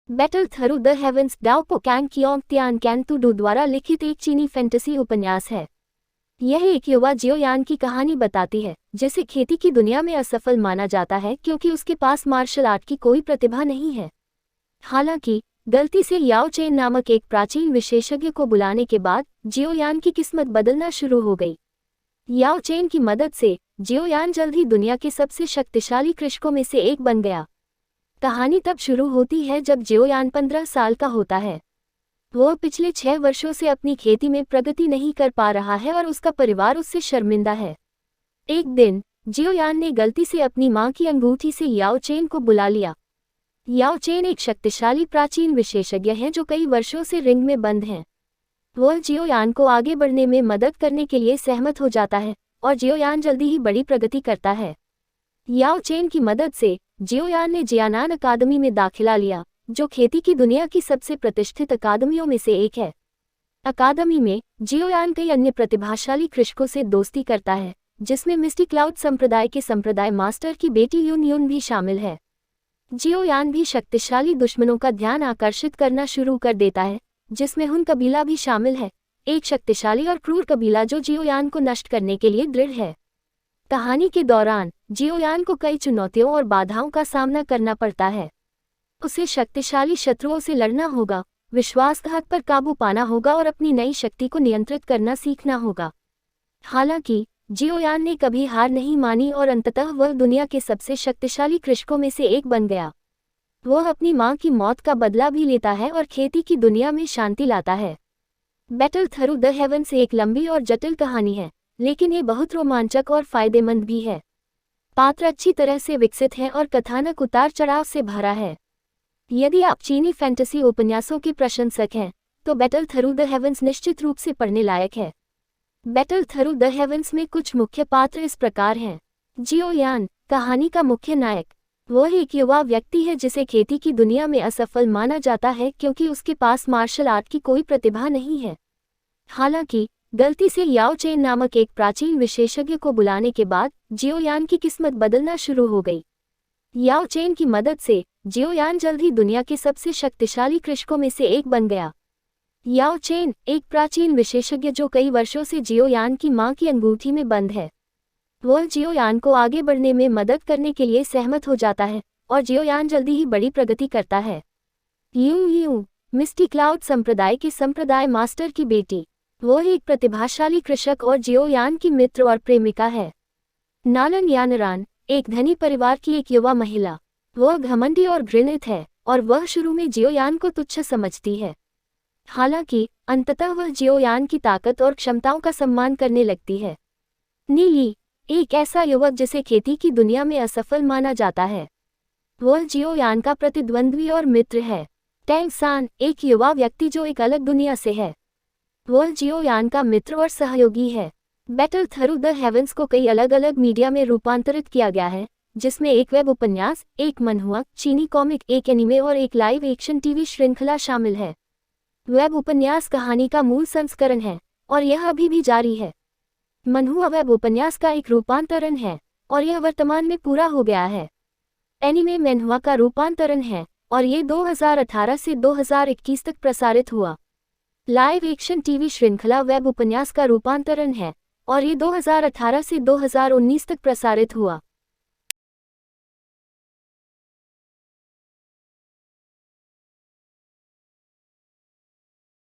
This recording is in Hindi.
Battle through the heavens Dou Po Cang Qiong Tian Can Tu Dou द्वारा लिखित एक चीनी फैंटेसी उपन्यास है। यह एक युवा जियोयान की कहानी बताती है जिसे खेती की दुनिया में असफल माना जाता है क्योंकि उसके पास मार्शल आर्ट की कोई प्रतिभा नहीं है। हालांकि गलती से याओ चेन नामक एक प्राचीन विशेषज्ञ को बुलाने के बाद जियोयान की किस्मत बदलना शुरू हो गई। याओ चेन की मदद से जियोयान जल्द ही दुनिया के सबसे शक्तिशाली कृषकों में से एक बन गया। कहानी तब शुरू होती है जब जियोयान 15 साल का होता है। वह पिछले 6 वर्षों से अपनी खेती में प्रगति नहीं कर पा रहा है और उसका परिवार उससे शर्मिंदा है। एक दिन जियोयान ने गलती से अपनी मां की अंगूठी से याओ चेन को बुला लिया। याओ चेन एक शक्तिशाली प्राचीन विशेषज्ञ है जो कई वर्षों से रिंग में बंद हैं। वह जियोयान को आगे बढ़ने में मदद करने के लिए सहमत हो जाता है और जियोयान जल्दी ही बड़ी प्रगति करता है। याओ चेन की मदद से जियोयान ने जियानान अकादमी में दाखिला लिया, जो खेती की दुनिया की सबसे प्रतिष्ठित अकादमियों में से एक है। अकादमी में जियोयान कई अन्य प्रतिभाशाली कृषकों से दोस्ती करता है, जिसमें मिस्टी क्लाउड संप्रदाय के संप्रदाय मास्टर की बेटी यून यून भी शामिल है। जियोयान भी शक्तिशाली दुश्मनों का ध्यान आकर्षित करना शुरू कर देता है, जिसमें हुन कबीला भी शामिल है, एक शक्तिशाली और क्रूर कबीला जो जियोयान को नष्ट करने के लिए दृढ़ है। कहानी के दौरान जियोयान को कई चुनौतियों और बाधाओं का सामना करना पड़ता है। उसे शक्तिशाली शत्रुओं से लड़ना होगा, विश्वासघात पर काबू पाना होगा और अपनी नई शक्ति को नियंत्रित करना सीखना होगा। हालांकि जियोयान ने कभी हार नहीं मानी और अंततः वह दुनिया के सबसे शक्तिशाली कृषकों में से एक बन गया। वह अपनी मां की मौत का बदला भी लेता है और खेती की दुनिया में शांति लाता है। बैटल थ्रू द हेवंस एक लंबी और जटिल कहानी है, लेकिन ये बहुत रोमांचक और फायदेमंद भी है। पात्र अच्छी तरह से विकसित हैं और कथानक उतार चढ़ाव से भरा है। यदि आप चीनी फैंटेसी उपन्यासों के प्रशंसक हैं, तो बैटल थ्रू द हेवंस निश्चित रूप से पढ़ने लायक है। बैटल थ्रू द हेवंस में कुछ मुख्य पात्र इस प्रकार हैं। जियोयान, कहानी का मुख्य नायक। वह एक युवा व्यक्ति है जिसे खेती की दुनिया में असफल माना जाता है क्योंकि उसके पास मार्शल आर्ट की कोई प्रतिभा नहीं है। हालांकि गलती से याओ चेन नामक एक प्राचीन विशेषज्ञ को बुलाने के बाद जियोयान की किस्मत बदलना शुरू हो गई। याओ चेन की मदद से जियोयान जल्द ही दुनिया के सबसे शक्तिशाली कृषकों में से एक बन गया। याओ चेन एक प्राचीन विशेषज्ञ जो कई वर्षों से जियोयान की मां की अंगूठी में बंद है। वह जियोयान को आगे बढ़ने में मदद करने के लिए सहमत हो जाता है और जियोयान जल्दी ही बड़ी प्रगति करता है। यूं यूं, मिस्टी क्लाउड संप्रदाय के संप्रदाय मास्टर की बेटी। वह एक प्रतिभाशाली कृषक और जियोयान की मित्र और प्रेमिका है। नालन यानरान, एक धनी परिवार की एक युवा महिला। वह घमंडी और घृणित है और वह शुरू में जियोयान को तुच्छ समझती है। हालांकि अंततः वह जियोयान की ताकत और क्षमताओं का सम्मान करने लगती है। नीली, एक ऐसा युवक जिसे खेती की दुनिया में असफल माना जाता है। वह जियोयान का प्रतिद्वंद्वी और मित्र है। टैंग सान, एक युवा व्यक्ति जो एक अलग दुनिया से है। वह जियोयान का मित्र और सहयोगी है। बैटल थ्रू द हेवंस को कई अलग अलग मीडिया में रूपांतरित किया गया है, जिसमें एक वेब उपन्यास, एक मनहुआ, चीनी कॉमिक, एक एनिमे और एक लाइव एक्शन टीवी श्रृंखला शामिल है। वेब उपन्यास कहानी का मूल संस्करण है और यह अभी भी जारी है। मनहुआ वेब उपन्यास का एक रूपांतरण है और यह वर्तमान में पूरा हो गया है। एनिमे मनहुआ का रूपांतरण है और ये 2018 से 2021 तक प्रसारित हुआ। लाइव एक्शन टीवी श्रृंखला वेब उपन्यास का रूपांतरण है और ये 2018 से 2019 तक प्रसारित हुआ।